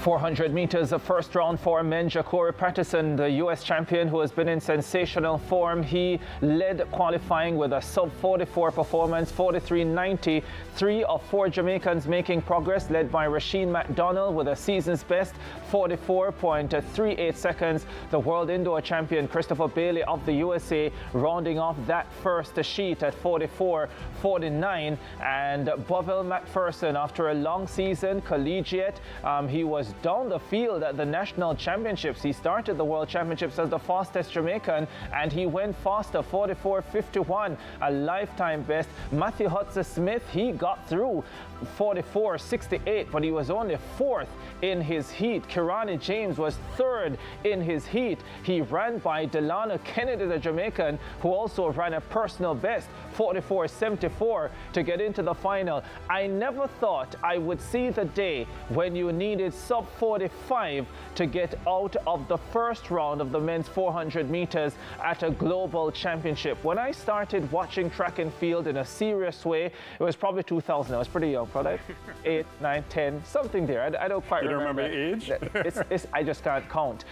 400 meters, the first round for men. Ja'Cory Patterson, the U.S. champion who has been in sensational form. He led qualifying with a sub-44 performance, 43.90. 3 of 4 Jamaicans making progress, led by Rasheen McDonald with a season's best, 44.38 seconds. The world indoor champion Christopher Bailey of the USA rounding off that first sheet at 44.49. And Bovell McPherson, after a long season, collegiate, he was down the field at the national championships. He started the world championships as the fastest Jamaican, and he went faster, 44.51, a lifetime best. Matthew Hudson-Smith, he got through 44.68, but he was only 4th in his heat. Kirani James was 3rd in his heat. He ran by Delano Kennedy, the Jamaican, who also ran a personal best, 44.74, to get into the final. I never thought I would see the day when you needed sub-45 to get out of the first round of the men's 400 meters at a global championship. When I started watching track and field in a serious way, it was probably 2000. I was pretty young, probably 8, 9, 10, something there. I don't quite remember. You don't remember the age? I just can't count.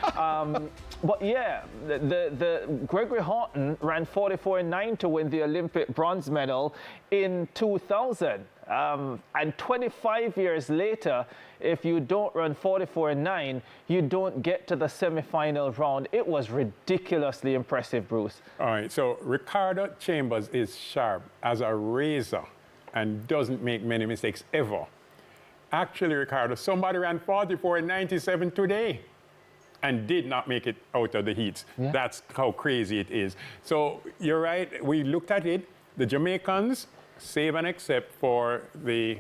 But yeah, the Gregory Horton ran 44.9 to win the Olympic bronze medal in 2000. And 25 years later, if you don't run 44.9, you don't get to the semi-final round. It was ridiculously impressive, Bruce. All right, so Ricardo Chambers is sharp as a razor and doesn't make many mistakes ever. Actually, Ricardo, somebody ran 44.97 today and did not make it out of the heats. Yeah. That's how crazy it is. So you're right, we looked at it. The Jamaicans, save and except for the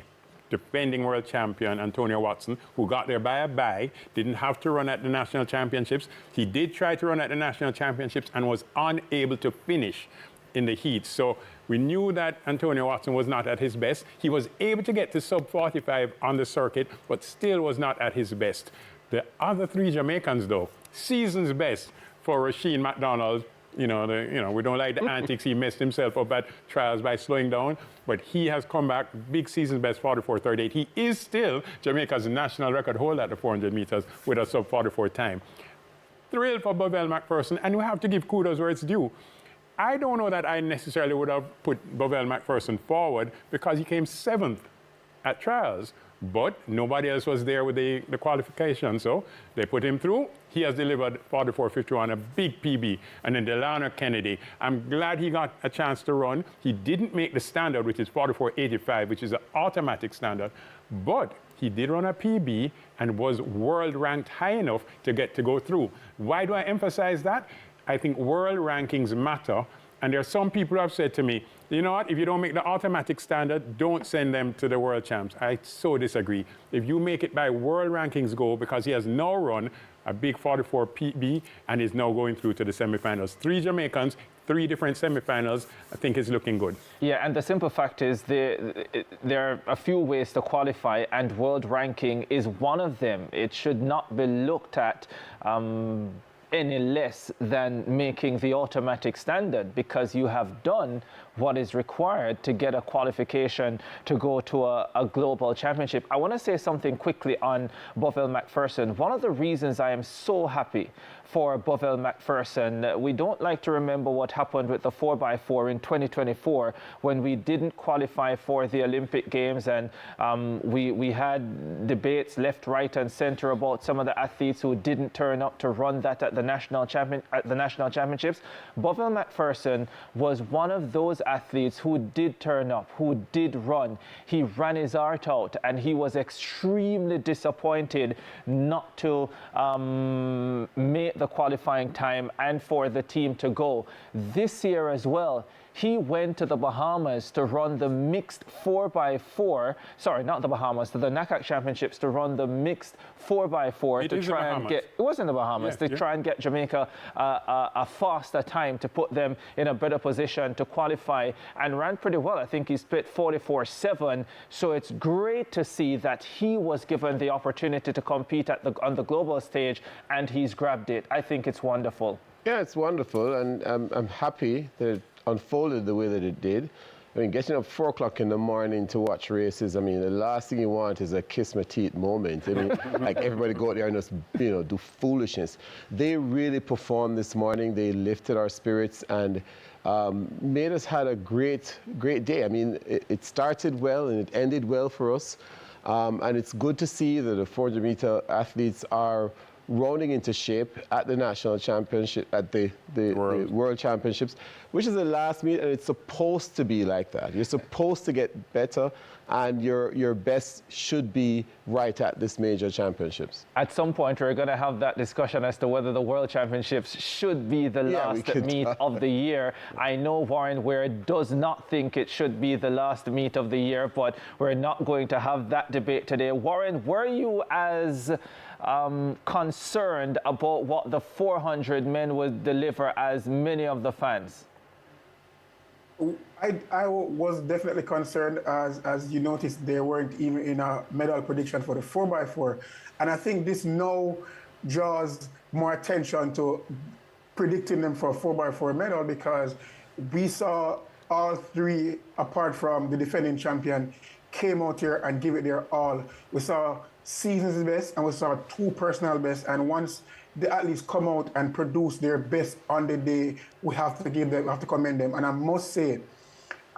defending world champion, Antonio Watson, who got there by a bye, didn't have to run at the national championships. He did try to run at the national championships and was unable to finish in the heat. So we knew that Antonio Watson was not at his best. He was able to get to sub-45 on the circuit, but still was not at his best. The other 3 Jamaicans, though, season's best for Rasheen McDonald. We don't like the antics. He messed himself up at trials by slowing down, but he has come back, big season best, 44.38. He is still Jamaica's national record holder at the 400 meters with a sub-44 time. Thrilled for Bovell McPherson, and we have to give kudos where it's due. I don't know that I necessarily would have put Bovell McPherson forward because he came 7th at trials, but nobody else was there with the qualification, so they put him through. He has delivered 44.51, a big PB. And then Delano Kennedy, I'm glad he got a chance to run. He didn't make the standard, which is 44.85, which is an automatic standard, but he did run a PB and was world ranked high enough to get to go through. Why do I emphasize that? I think world rankings matter. And there are some people who have said to me, you know what, if you don't make the automatic standard, don't send them to the world champs. I so disagree. If you make it by world rankings go, because he has now run a big 44 PB and is now going through to the semifinals. 3 Jamaicans, 3 different semifinals, I think is looking good. Yeah, and the simple fact is there are a few ways to qualify, and world ranking is one of them. It should not be looked at any less than making the automatic standard, because you have done what is required to get a qualification to go to a global championship. I want to say something quickly on Bovell McPherson. One of the reasons I am so happy for Bovell McPherson, we don't like to remember what happened with the 4x4 in 2024 when we didn't qualify for the Olympic Games, and we had debates left, right, and center about some of the athletes who didn't turn up to run that at the national championships. Bovell McPherson was one of those athletes who did turn up, who did run. He ran his heart out, and he was extremely disappointed not to make the qualifying time and for the team to go. This year as well, he went to the Bahamas to run the mixed 4x4, sorry, not the Bahamas, to the NACAC Championships to run the mixed 4x4 to try and get, it was in the Bahamas, to try and get Jamaica a faster time to put them in a better position to qualify, and ran pretty well. I think he split 44.7, so it's great to see that he was given the opportunity to compete on the global stage, and he's grabbed it. I think it's wonderful. Yeah, it's wonderful, and I'm happy that it unfolded the way that it did. I mean, getting up 4 o'clock in the morning to watch races, I mean, the last thing you want is a kiss my teeth moment. I mean, like everybody go out there and just, do foolishness. They really performed this morning. They lifted our spirits and made us had a great day. I mean, it started well and it ended well for us. And it's good to see that the 400-meter athletes are rounding into shape at the national championship, at the World Championships, which is the last meet, and it's supposed to be like that. You're supposed to get better, and your best should be right at this major championships. At some point, we're going to have that discussion as to whether the World Championships should be the last meet of the year. I know Warren Ware does not think it should be the last meet of the year, but we're not going to have that debate today. Warren, were you as concerned about what the 400 men would deliver as many of the fans? I was definitely concerned, as you noticed, they weren't even in a medal prediction for the 4x4. And I think this now draws more attention to predicting them for a 4x4 medal, because we saw all three, apart from the defending champion, came out here and give it their all. We saw season's best and we saw two personal best. And once the athletes come out and produce their best on the day, we have to commend them. And I must say,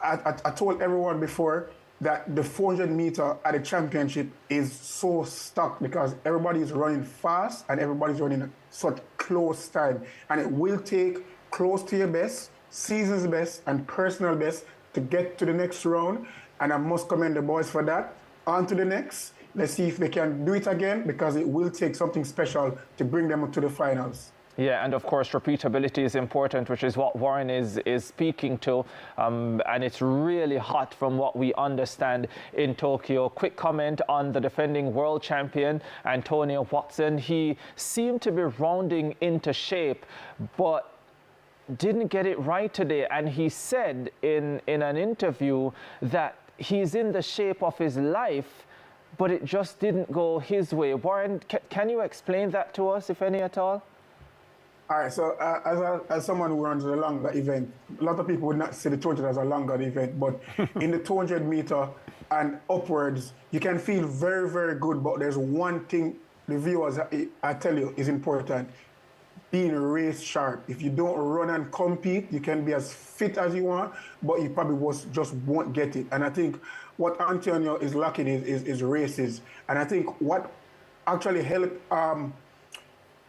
I told everyone before that the 400 meter at the championship is so stuck because everybody's running fast and everybody's running such close time. And it will take close to your best, season's best and personal best to get to the next round. And I must commend the boys for that. On to the next. Let's see if they can do it again, because it will take something special to bring them to the finals. Yeah, and of course repeatability is important, which is what Warren is speaking to, and it's really hot from what we understand in Tokyo. Quick comment on the defending world champion, Antonio Watson. He seemed to be rounding into shape, but didn't get it right today. And he said in an interview that he's in the shape of his life, but it just didn't go his way. Warren, can you explain that to us, if any at all? All right, so as someone who runs a longer event, a lot of people would not see the 200 as a longer event, but in the 200 meter and upwards, you can feel very, very good. But there's one thing the viewers, I tell you, is important: being race sharp. If you don't run and compete, you can be as fit as you want, but you probably just won't get it. And I think what Antonio is lacking is races. And I think what actually helped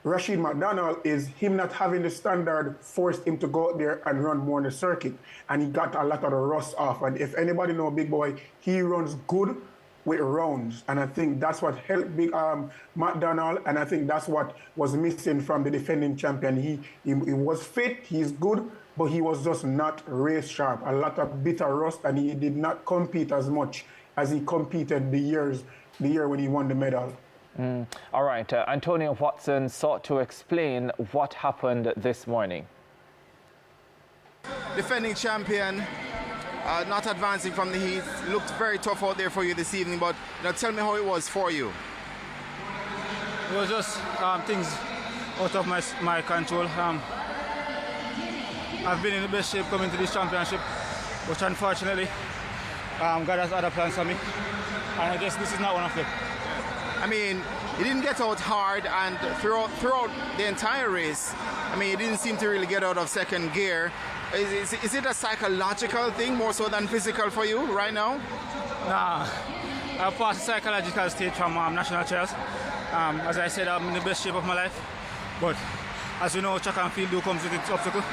Rashid McDonald is him not having the standard forced him to go out there and run more on the circuit. And he got a lot of the rust off. And if anybody know Big Boy, he runs good with rounds. And I think that's what helped Big McDonald. And I think that's what was missing from the defending champion. He was fit, he's good, but he was just not race sharp. A lot of bitter rust, and he did not compete as much as he competed the year when he won the medal. All right, Antonio Watson sought to explain what happened this morning. Defending champion, not advancing from the heat, looked very tough out there for you this evening, but tell me how it was for you. It was just things out of my control. I've been in the best shape coming to this championship, but unfortunately, God has other plans for me, and I guess this is not one of them. I mean, he didn't get out hard, and throughout the entire race, I mean, he didn't seem to really get out of second gear. Is it a psychological thing more so than physical for you right now? Nah, I've passed the psychological stage from national trials. As I said, I'm in the best shape of my life, but as you know, track and field comes with its obstacle,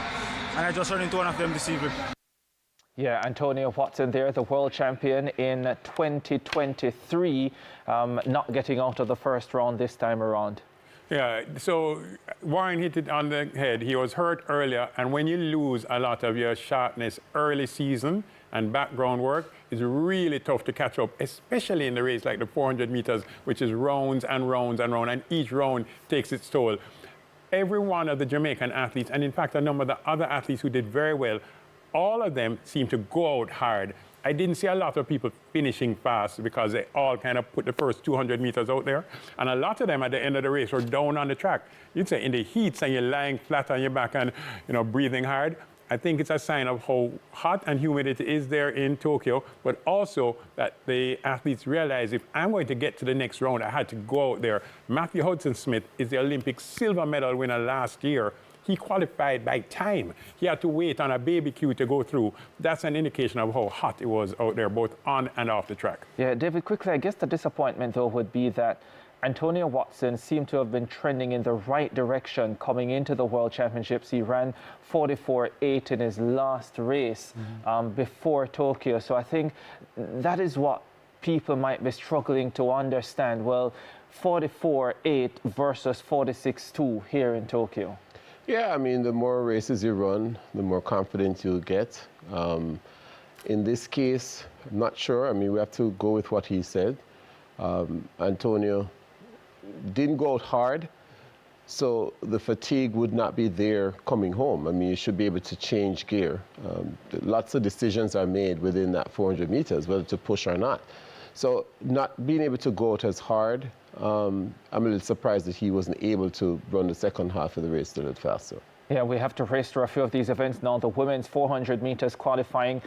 and I just ran into one of them this evening. Yeah, Antonio Watson there, the world champion in 2023, not getting out of the first round this time around. Yeah, so Warren hit it on the head. He was hurt earlier, and when you lose a lot of your sharpness early season and background work, it's really tough to catch up, especially in the race like the 400 meters, which is rounds and rounds and rounds, and each round takes its toll. Every one of the Jamaican athletes, and in fact a number of the other athletes who did very well, all of them seem to go out hard. I didn't see a lot of people finishing fast because they all kind of put the first 200 meters out there. And a lot of them at the end of the race were down on the track. You'd say in the heats and you're lying flat on your back and breathing hard. I think it's a sign of how hot and humid it is there in Tokyo, but also that the athletes realize if I'm going to get to the next round, I had to go out there. Matthew Hudson-Smith is the Olympic silver medal winner last year. He qualified by time. He had to wait on a baby queue to go through. That's an indication of how hot it was out there, both on and off the track. Yeah, David, quickly, I guess the disappointment, though, would be that Antonio Watson seemed to have been trending in the right direction coming into the World Championships. He ran 44.8 in his last race before Tokyo. So I think that is what people might be struggling to understand. Well, 44.8 versus 46.2 here in Tokyo. Yeah, I mean, the more races you run, the more confident you'll get. In this case, I'm not sure. I mean, we have to go with what he said. Antonio didn't go out hard, so the fatigue would not be there coming home. I mean, you should be able to change gear. Lots of decisions are made within that 400 meters, whether to push or not. So not being able to go out as hard, I'm a little surprised that he wasn't able to run the second half of the race a little faster. Yeah, we have to race through a few of these events now. The women's 400 meters qualifying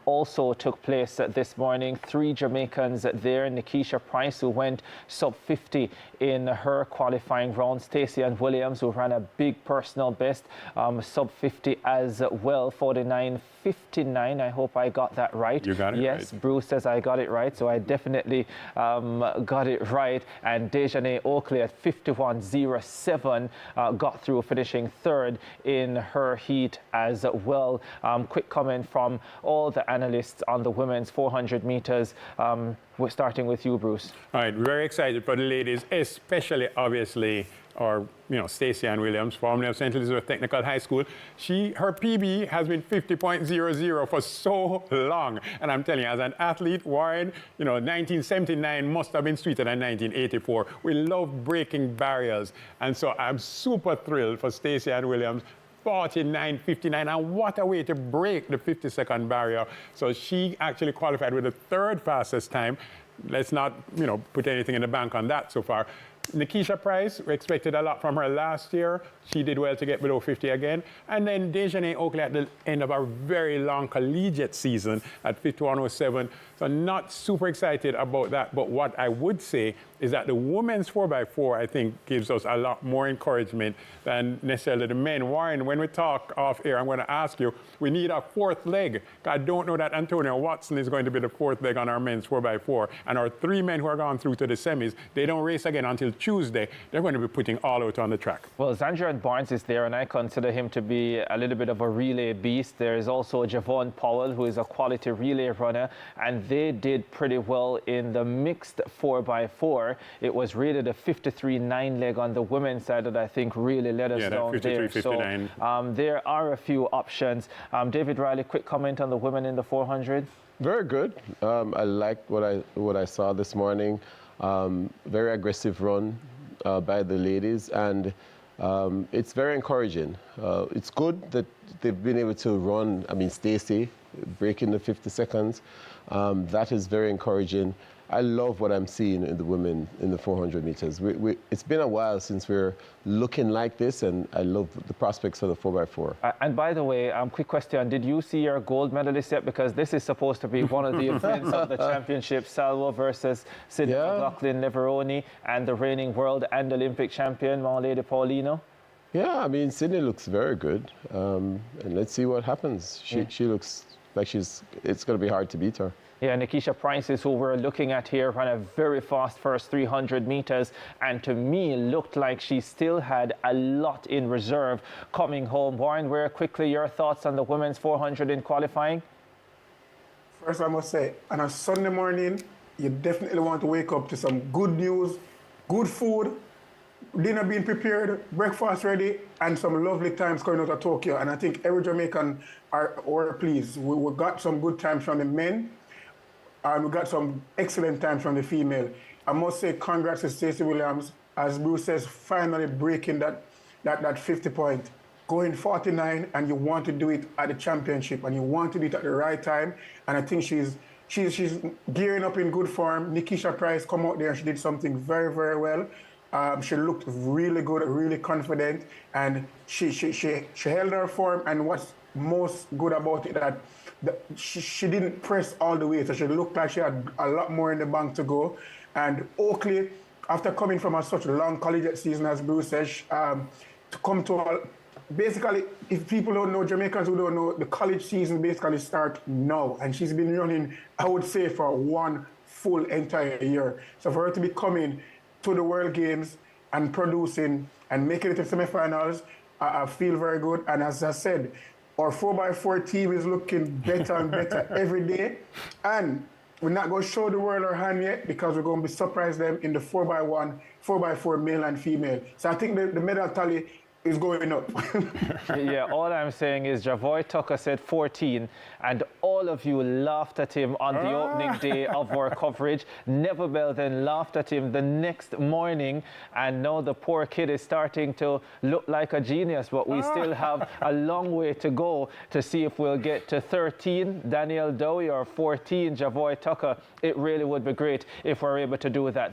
also took place this morning. 3 Jamaicans there. Nikisha Price, who went sub-50 in her qualifying round. Stacey Ann Williams, who ran a big personal best, sub-50 as well, 49.59. I hope I got that right. You got it yes, right. Bruce says I got it right, so I definitely got it right. And Dejanay Oakley at 51.07 got through, finishing 3rd in her heat as well. Quick comment from all the analysts on the women's 400 meters. We're starting with you, Bruce. All right, very excited for the ladies, especially obviously Stacey Ann Williams, formerly of St. Elizabeth Technical High School. Her PB has been 50.00 for so long. And I'm telling you, as an athlete, Warren, 1979 must have been sweeter than 1984. We love breaking barriers. And so I'm super thrilled for Stacey Ann Williams. 49.59, and what a way to break the 50-second barrier. So she actually qualified with the 3rd fastest time. Let's not, put anything in the bank on that so far. Nikisha Price, we expected a lot from her last year. She did well to get below 50 again. And then Dejanay Oakley at the end of our very long collegiate season at 51.07. So not super excited about that. But what I would say is that the women's 4x4, I think, gives us a lot more encouragement than necessarily the men. Warren, when we talk off air, I'm going to ask you, we need a 4th leg. I don't know that Antonio Watson is going to be the 4th leg on our men's 4x4. And our 3 men who are gone through to the semis, they don't race again until Tuesday. They're going to be putting all out on the track. Well, Zandrian Barnes is there, and I consider him to be a little bit of a relay beast. There is also Javon Powell, who is a quality relay runner, and they did pretty well in the mixed 4x4. It was rated a 53.9 leg on the women's side that I think really let us down there. 59. So there are a few options. David Riley, quick comment on the women in the 400. Very good. I liked what I saw this morning. Very aggressive run by the ladies, and it's very encouraging. It's good that they've been able to run. I mean, Stacey breaking the 50 seconds. That is very encouraging. I love what I'm seeing in the women in the 400 meters. It's been a while since we're looking like this, and I love the prospects for the 4x4. And by the way, quick question, did you see your gold medalist yet? Because this is supposed to be one of the events of the championship, Salvo versus Sydney McLaughlin Leveroni, and the reigning world and Olympic champion, my lady Paulino. Yeah, I mean, Sydney looks very good. And let's see what happens. She looks like it's going to be hard to beat her. Yeah, Nikisha Price is who we're looking at here, ran a very fast first 300 meters, and to me looked like she still had a lot in reserve coming home. Warren, very quickly, your thoughts on the women's 400 in qualifying? First, I must say, on a Sunday morning, you definitely want to wake up to some good news, good food, dinner being prepared, breakfast ready, and some lovely times coming out of Tokyo. And I think every Jamaican are pleased. We got some good times from the men, and we got some excellent times from the female. I must say congrats to Stacey Williams, as Bruce says, finally breaking that 50 point. Going 49, and you want to do it at the championship, and you want to do it at the right time. And I think she's gearing up in good form. Nikisha Price come out there and she did something very, very well. She looked really good, really confident, and she held her form. And what's most good about it that she didn't press all the way, so she looked like she had a lot more in the bank to go. And Oakley, after coming from such a long collegiate season as Bruce says, to come to basically, if people don't know, Jamaicans who don't know, the college season basically starts now, and she's been running, I would say, for one full entire year. So for her to be coming to the World Games and producing and making it to semifinals, I feel very good. And as I said, our 4x4 team is looking better and better every day. And we're not going to show the world our hand yet because we're going to be surprise them in the 4x1, 4x4 male and female. So I think the medal tally is going up. Yeah, all I'm saying is Javoy Tucker said 14, and all of you laughed at him on the opening day of our coverage. Neverbell then laughed at him the next morning, and now the poor kid is starting to look like a genius, but we still have a long way to go to see if we'll get to 13, Daniel Dowie, or 14, Javoy Tucker. It really would be great if we're able to do that.